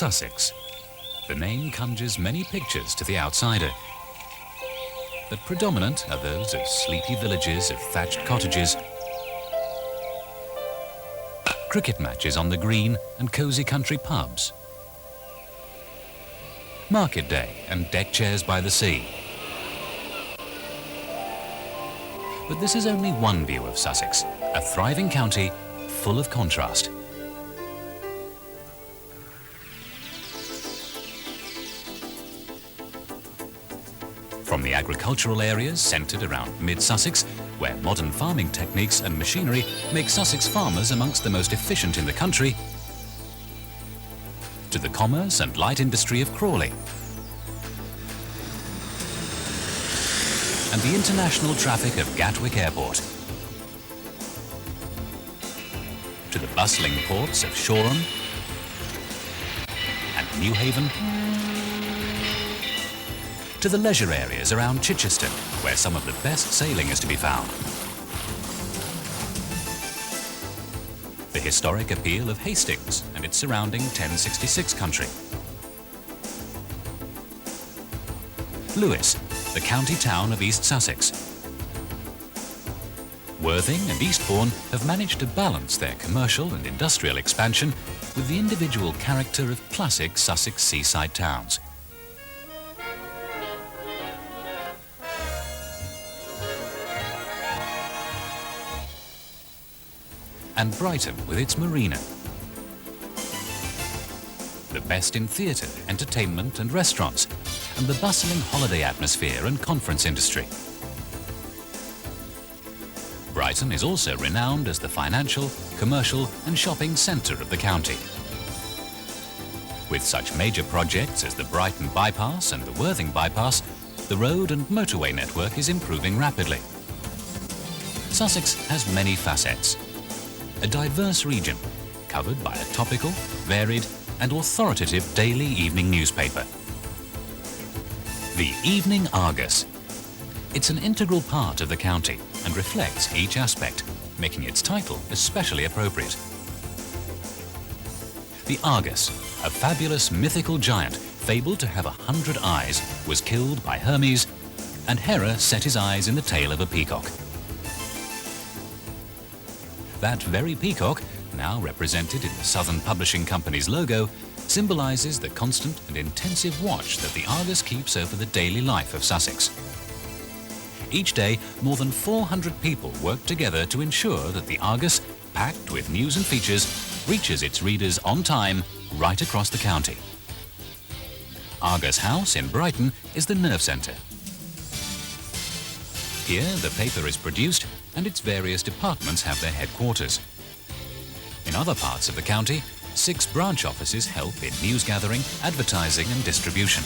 Sussex. The name conjures many pictures to the outsider. But predominant are those of sleepy villages of thatched cottages, cricket matches on the green and cosy country pubs, market day and deck chairs by the sea. But this is only one view of Sussex, a thriving county full of contrast. From the agricultural areas centred around mid-Sussex, where modern farming techniques and machinery make Sussex farmers amongst the most efficient in the country, to the commerce and light industry of Crawley, and the international traffic of Gatwick Airport, to the bustling ports of Shoreham and Newhaven, to the leisure areas around Chichester, where some of the best sailing is to be found. The historic appeal of Hastings and its surrounding 1066 country. Lewes, the county town of East Sussex. Worthing and Eastbourne have managed to balance their commercial and industrial expansion with the individual character of classic Sussex seaside towns. And Brighton with its marina. The best in theatre, entertainment and restaurants, and the bustling holiday atmosphere and conference industry. Brighton is also renowned as the financial, commercial and shopping centre of the county. With such major projects as the Brighton Bypass and the Worthing Bypass, the road and motorway network is improving rapidly. Sussex has many facets. A diverse region, covered by a topical, varied and authoritative daily evening newspaper. The Evening Argus. It's an integral part of the county and reflects each aspect, making its title especially appropriate. The Argus, a fabulous mythical giant fabled to have 100 eyes, was killed by Hermes, and Hera set his eyes in the tail of a peacock. That very peacock, now represented in the Southern Publishing Company's logo, symbolises the constant and intensive watch that the Argus keeps over the daily life of Sussex. Each day, more than 400 people work together to ensure that the Argus, packed with news and features, reaches its readers on time right across the county. Argus House in Brighton is the nerve centre. Here, the paper is produced and its various departments have their headquarters. In other parts of the county, 6 branch offices help in news gathering, advertising and distribution.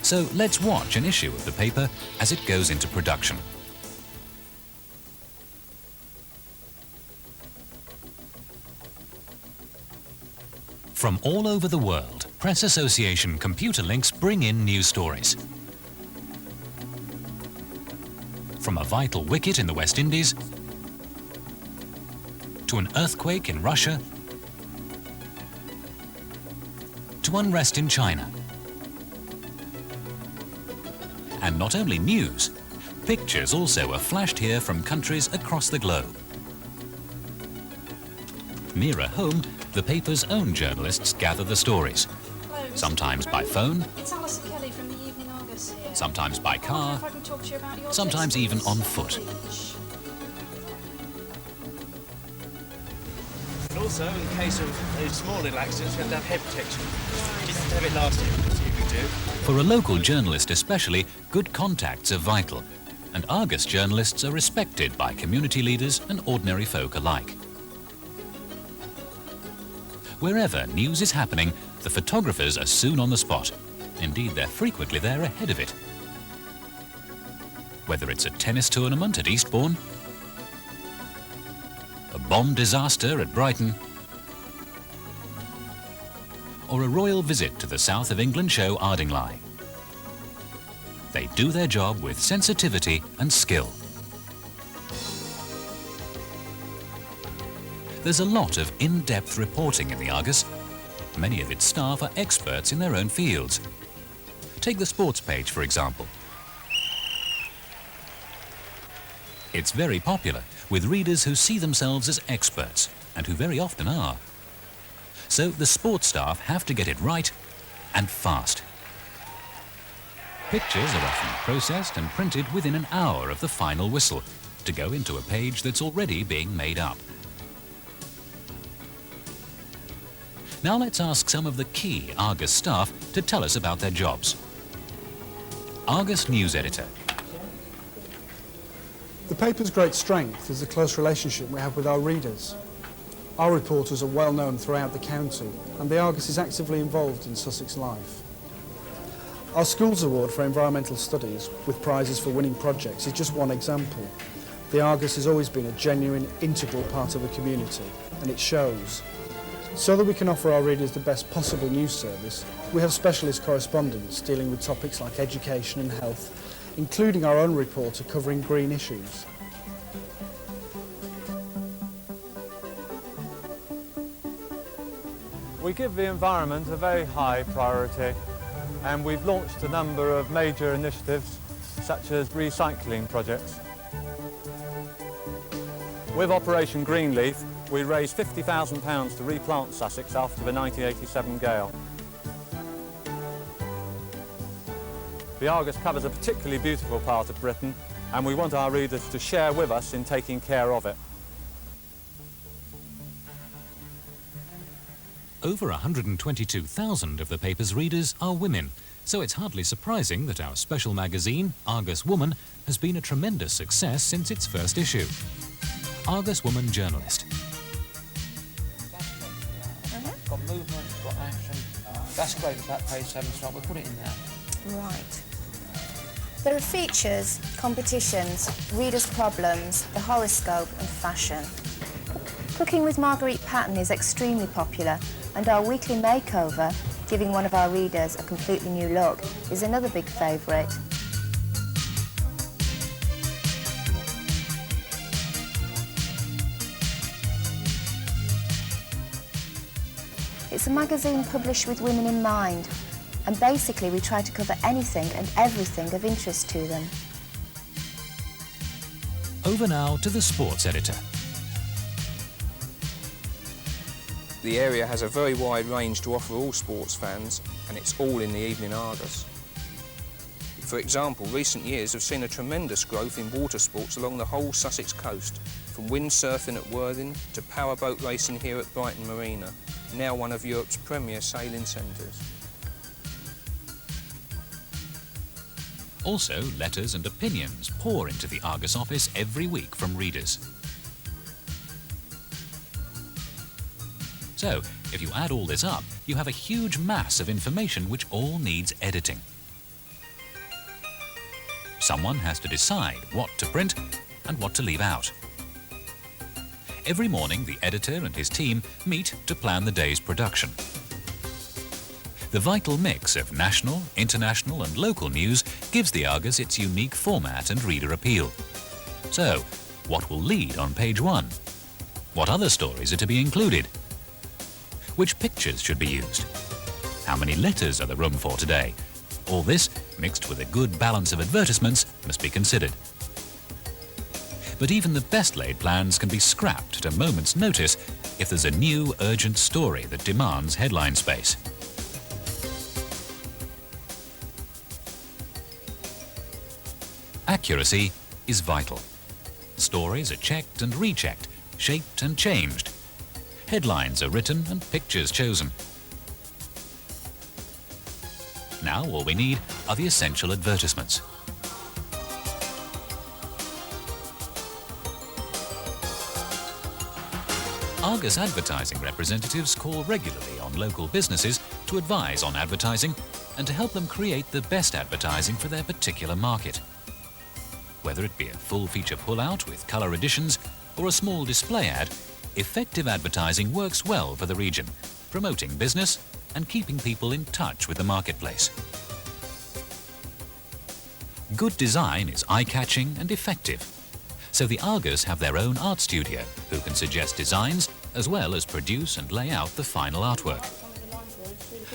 So let's watch an issue of the paper as it goes into production. From all over the world, Press Association computer links bring in news stories. From a vital wicket in the West Indies, to an earthquake in Russia, to unrest in China. And not only news, pictures also are flashed here from countries across the globe. Nearer home, the paper's own journalists gather the stories, sometimes by phone, sometimes by car, sometimes even on foot. And also, in case of those small little accidents, we have to have head protection. Just to have it last year, see if we do. For a local journalist especially, good contacts are vital, and Argus journalists are respected by community leaders and ordinary folk alike. Wherever news is happening, the photographers are soon on the spot. Indeed, they're frequently there ahead of it. Whether it's a tennis tournament at Eastbourne, a bomb disaster at Brighton, or a royal visit to the south of England show Ardingly. They do their job with sensitivity and skill. There's a lot of in-depth reporting in the Argus, Many of its staff are experts in their own fields. Take the sports page, for example. It's very popular, with readers who see themselves as experts, and who very often are. So the sports staff have to get it right, and fast. Pictures are often processed and printed within an hour of the final whistle, to go into a page that's already being made up. Now let's ask some of the key Argus staff to tell us about their jobs. Argus News Editor. The paper's great strength is the close relationship we have with our readers. Our reporters are well known throughout the county, and the Argus is actively involved in Sussex life. Our Schools Award for Environmental Studies, with prizes for winning projects, is just one example. The Argus has always been a genuine, integral part of the community, and it shows. So that we can offer our readers the best possible news service, we have specialist correspondents dealing with topics like education and health, including our own reporter covering green issues. We give the environment a very high priority, and we've launched a number of major initiatives such as recycling projects. With Operation Greenleaf, we raised £50,000 to replant Sussex after the 1987 gale. The Argus covers a particularly beautiful part of Britain, and we want our readers to share with us in taking care of it. Over 122,000 of the paper's readers are women, so it's hardly surprising that our special magazine, Argus Woman, has been a tremendous success since its first issue. Argus Woman Journalist. It's got movement, it's got action. That's great about page 7, so we'll put it in there. Right. There are features, competitions, readers' problems, the horoscope and fashion. Cooking with Marguerite Patton is extremely popular, and our weekly makeover, giving one of our readers a completely new look, is another big favourite. It's a magazine published with women in mind, and basically we try to cover anything and everything of interest to them. Over now to the sports editor. The area has a very wide range to offer all sports fans, and it's all in the Evening Argus. For example, recent years have seen a tremendous growth in water sports along the whole Sussex coast, from windsurfing at Worthing to powerboat racing here at Brighton Marina, now one of Europe's premier sailing centres. Also, letters and opinions pour into the Argus office every week from readers. So, if you add all this up, you have a huge mass of information which all needs editing. Someone has to decide what to print and what to leave out. Every morning, the editor and his team meet to plan the day's production. The vital mix of national, international and local news gives the Argus its unique format and reader appeal. So, what will lead on page 1? What other stories are to be included? Which pictures should be used? How many letters are there room for today? All this, mixed with a good balance of advertisements, must be considered. But even the best-laid plans can be scrapped at a moment's notice if there's a new, urgent story that demands headline space. Accuracy is vital. Stories are checked and rechecked, shaped and changed. Headlines are written and pictures chosen. Now all we need are the essential advertisements. Argus advertising representatives call regularly on local businesses to advise on advertising and to help them create the best advertising for their particular market. Whether it be a full-feature pull-out with colour additions or a small display ad, effective advertising works well for the region, promoting business and keeping people in touch with the marketplace. Good design is eye-catching and effective, so the Argus have their own art studio who can suggest designs as well as produce and lay out the final artwork.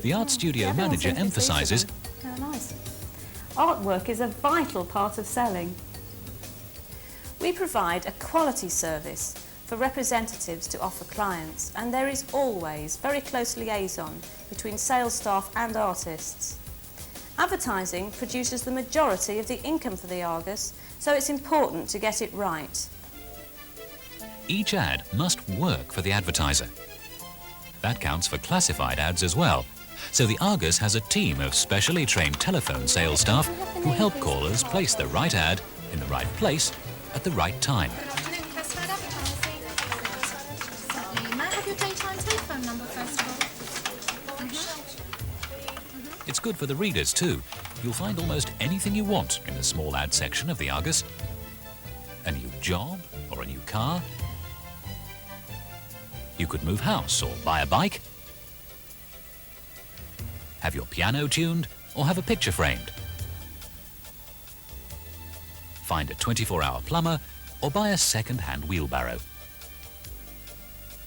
The art studio manager emphasises Oh, nice. Artwork is a vital part of selling. We provide a quality service for representatives to offer clients, and there is always very close liaison between sales staff and artists. Advertising produces the majority of the income for the Argus, so it's important to get it right. each ad must work for the advertiser. That counts for classified ads as well. So the Argus has a team of specially trained telephone sales staff who help callers place the right ad in the right place at the right time. Good afternoon, classified advertising. Certainly. May I have your daytime telephone number first of all? It's good for the readers too. You'll find almost anything you want in the small ad section of the Argus. A new job or a new car. You could move house or buy a bike. Have your piano tuned or have a picture framed. Find a 24-hour plumber or buy a second-hand wheelbarrow.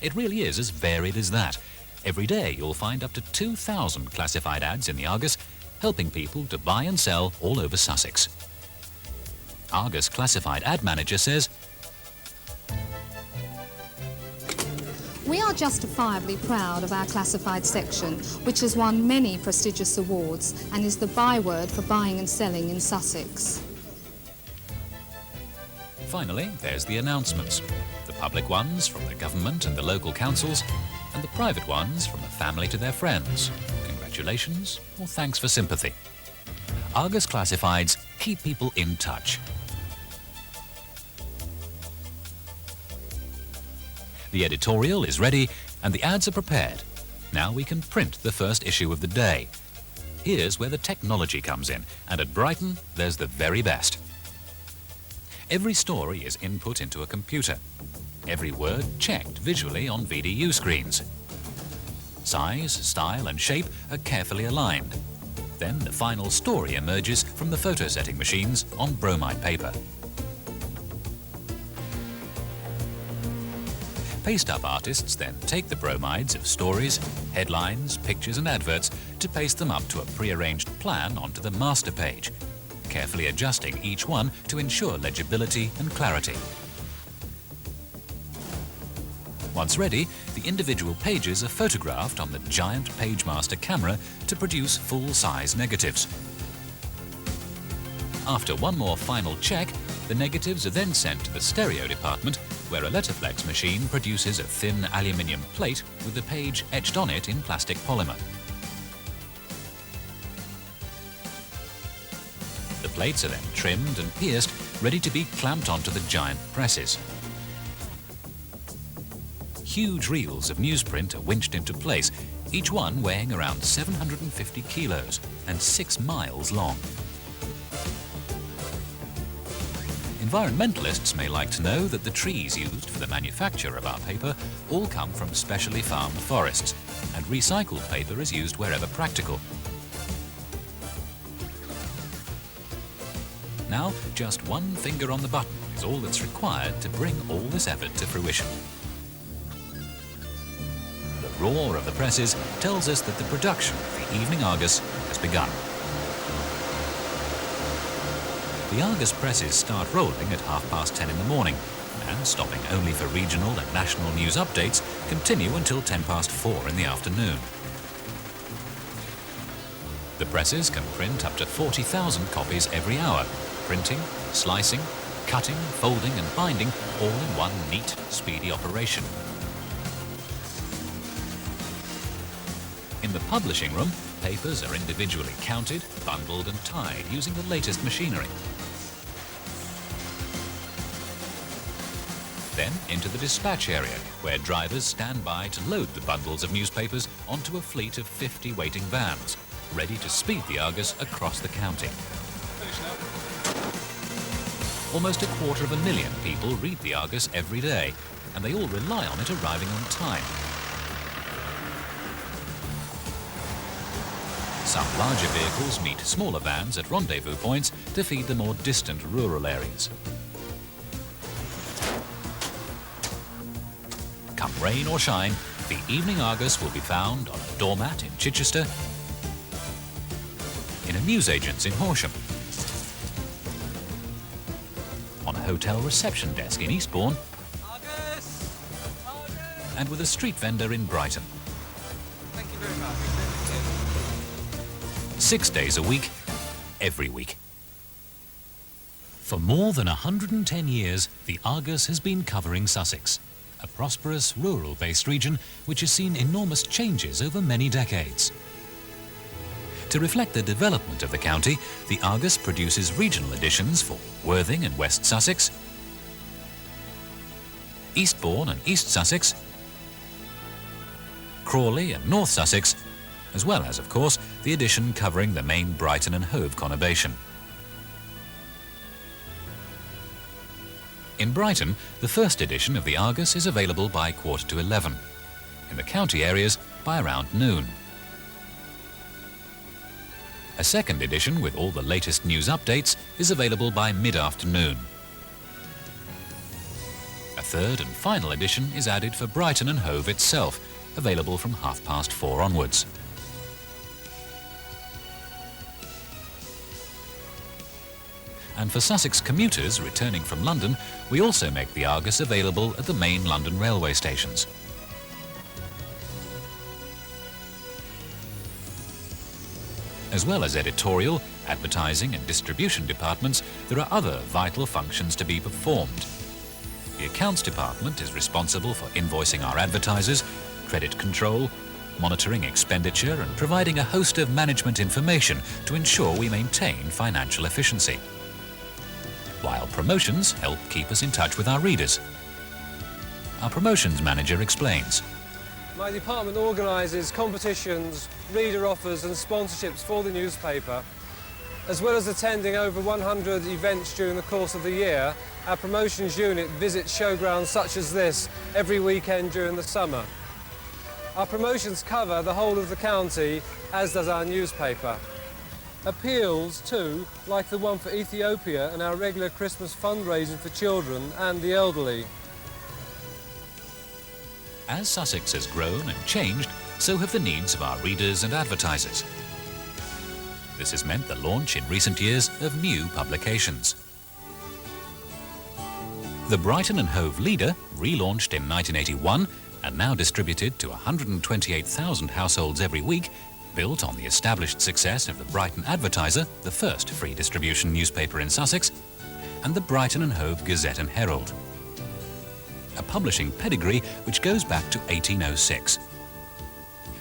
It really is as varied as that. Every day you'll find up to 2,000 classified ads in the Argus, helping people to buy and sell all over Sussex. Argus Classified Ad Manager says, We are justifiably proud of our classified section, which has won many prestigious awards and is the byword for buying and selling in Sussex. Finally, there's the announcements. The public ones from the government and the local councils, and the private ones from the family to their friends. Congratulations or thanks for sympathy. Argus Classifieds keep people in touch. The editorial is ready and the ads are prepared. Now we can print the first issue of the day. Here's where the technology comes in, and at Brighton there's the very best. Every story is input into a computer. Every word checked visually on VDU screens. Size, style and shape are carefully aligned. Then the final story emerges from the photo setting machines on bromide paper. Paste-up artists then take the bromides of stories, headlines, pictures and adverts to paste them up to a pre-arranged plan onto the master page, carefully adjusting each one to ensure legibility and clarity. Once ready, the individual pages are photographed on the giant PageMaster camera to produce full-size negatives. After one more final check, the negatives are then sent to the stereo department, where a letterflex machine produces a thin aluminium plate with the page etched on it in plastic polymer. The plates are then trimmed and pierced, ready to be clamped onto the giant presses. Huge reels of newsprint are winched into place, each one weighing around 750 kilos and 6 miles long. Environmentalists may like to know that the trees used for the manufacture of our paper all come from specially farmed forests, and recycled paper is used wherever practical. Now, just one finger on the button is all that's required to bring all this effort to fruition. The roar of the presses tells us that the production of the Evening Argus has begun. The Argus presses start rolling at 10:30 in the morning, and stopping only for regional and national news updates, continue until 4:10 in the afternoon. The presses can print up to 40,000 copies every hour, printing, slicing, cutting, folding and binding all in one neat, speedy operation. In the publishing room, papers are individually counted, bundled and tied using the latest machinery. Then into the dispatch area, where drivers stand by to load the bundles of newspapers onto a fleet of 50 waiting vans, ready to speed the Argus across the county. Almost 250,000 people read the Argus every day, and they all rely on it arriving on time. Some larger vehicles meet smaller vans at rendezvous points to feed the more distant rural areas. Come rain or shine, The Evening Argus will be found on a doormat in Chichester, in a newsagent's in Horsham, on a hotel reception desk in Eastbourne, and with a street vendor in Brighton. Thank you very much. 6 days a week, every week. For more than 110 years, the Argus has been covering Sussex, a prosperous, rural-based region which has seen enormous changes over many decades. To reflect the development of the county, the Argus produces regional editions for Worthing and West Sussex, Eastbourne and East Sussex, Crawley and North Sussex, as well as, of course, the edition covering the main Brighton and Hove conurbation. In Brighton, the first edition of the Argus is available by 11:15. In the county areas, by around noon. A second edition with all the latest news updates is available by mid-afternoon. A third and final edition is added for Brighton and Hove itself, available from 4:30 onwards. And for Sussex commuters returning from London, we also make the Argus available at the main London railway stations. As well as editorial, advertising and distribution departments, there are other vital functions to be performed. The accounts department is responsible for invoicing our advertisers, credit control, monitoring expenditure and providing a host of management information to ensure we maintain financial efficiency. While promotions help keep us in touch with our readers. Our promotions manager explains. My department organises competitions, reader offers and sponsorships for the newspaper. As well as attending over 100 events during the course of the year, our promotions unit visits showgrounds such as this every weekend during the summer. Our promotions cover the whole of the county, as does our newspaper. Appeals too, like the one for Ethiopia and our regular Christmas fundraising for children and the elderly. As Sussex has grown and changed, so have the needs of our readers and advertisers. This has meant the launch in recent years of new publications. The Brighton and Hove Leader, relaunched in 1981 and now distributed to 128,000 households every week, built on the established success of the Brighton Advertiser, the first free distribution newspaper in Sussex, and the Brighton and Hove Gazette and Herald. A publishing pedigree which goes back to 1806.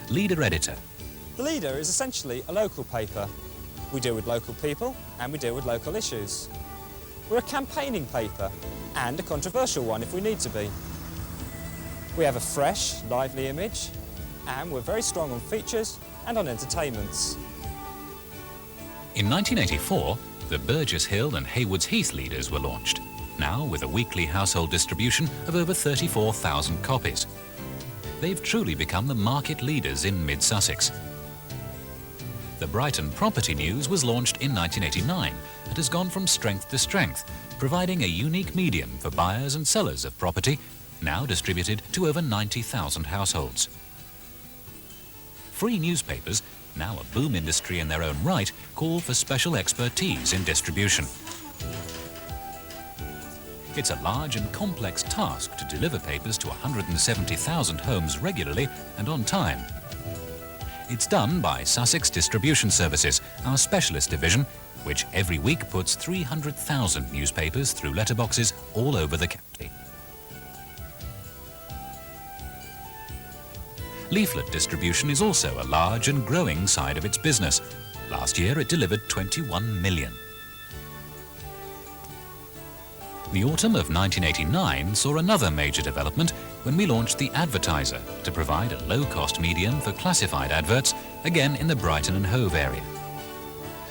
Leader Editor. The Leader is essentially a local paper. We deal with local people and we deal with local issues. We're a campaigning paper and a controversial one if we need to be. We have a fresh, lively image and we're very strong on features and on entertainments. In 1984, the Burgess Hill and Haywards Heath Leaders were launched, now with a weekly household distribution of over 34,000 copies. They've truly become the market leaders in mid-Sussex. The Brighton Property News was launched in 1989 and has gone from strength to strength, providing a unique medium for buyers and sellers of property, now distributed to over 90,000 households. Free newspapers, now a boom industry in their own right, call for special expertise in distribution. It's a large and complex task to deliver papers to 170,000 homes regularly and on time. It's done by Sussex Distribution Services, our specialist division, which every week puts 300,000 newspapers through letterboxes all over the county. Leaflet distribution is also a large and growing side of its business. Last year it delivered 21 million. The autumn of 1989 saw another major development when we launched the Advertiser to provide a low-cost medium for classified adverts, again in the Brighton and Hove area.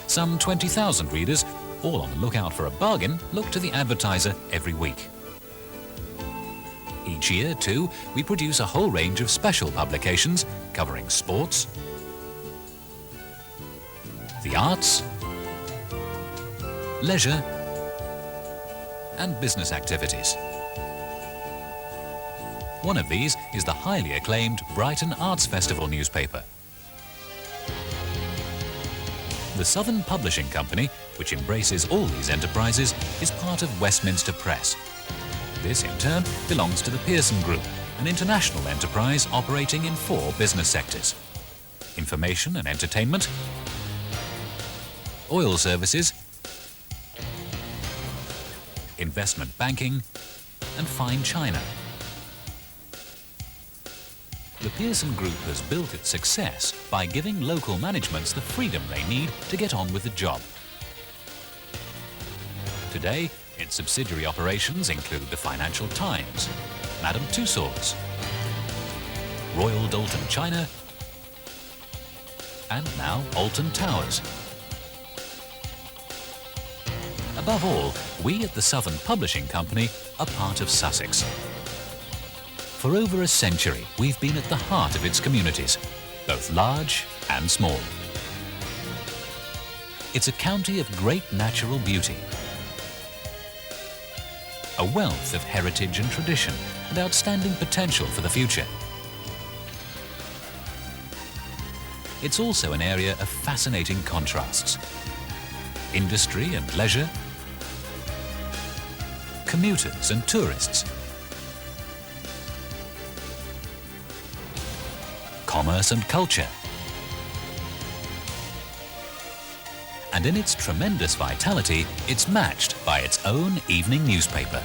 Some 20,000 readers, all on the lookout for a bargain, look to the Advertiser every week. Each year, too, we produce a whole range of special publications covering sports, the arts, leisure, and business activities. One of these is the highly acclaimed Brighton Arts Festival newspaper. The Southern Publishing Company, which embraces all these enterprises, is part of Westminster Press. This, in turn, belongs to the Pearson Group, an international enterprise operating in 4 business sectors: information and entertainment, oil services, investment banking, and fine china. The Pearson Group has built its success by giving local managements the freedom they need to get on with the job. Today, its subsidiary operations include the Financial Times, Madame Tussauds, Royal Doulton China, and now Alton Towers. Above all, we at the Southern Publishing Company are part of Sussex. For over a century, we've been at the heart of its communities, both large and small. It's a county of great natural beauty, a wealth of heritage and tradition, and outstanding potential for the future. It's also an area of fascinating contrasts: industry and leisure, commuters and tourists, commerce and culture. And in its tremendous vitality, it's matched by its own evening newspaper,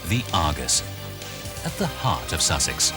the Argus, at the heart of Sussex.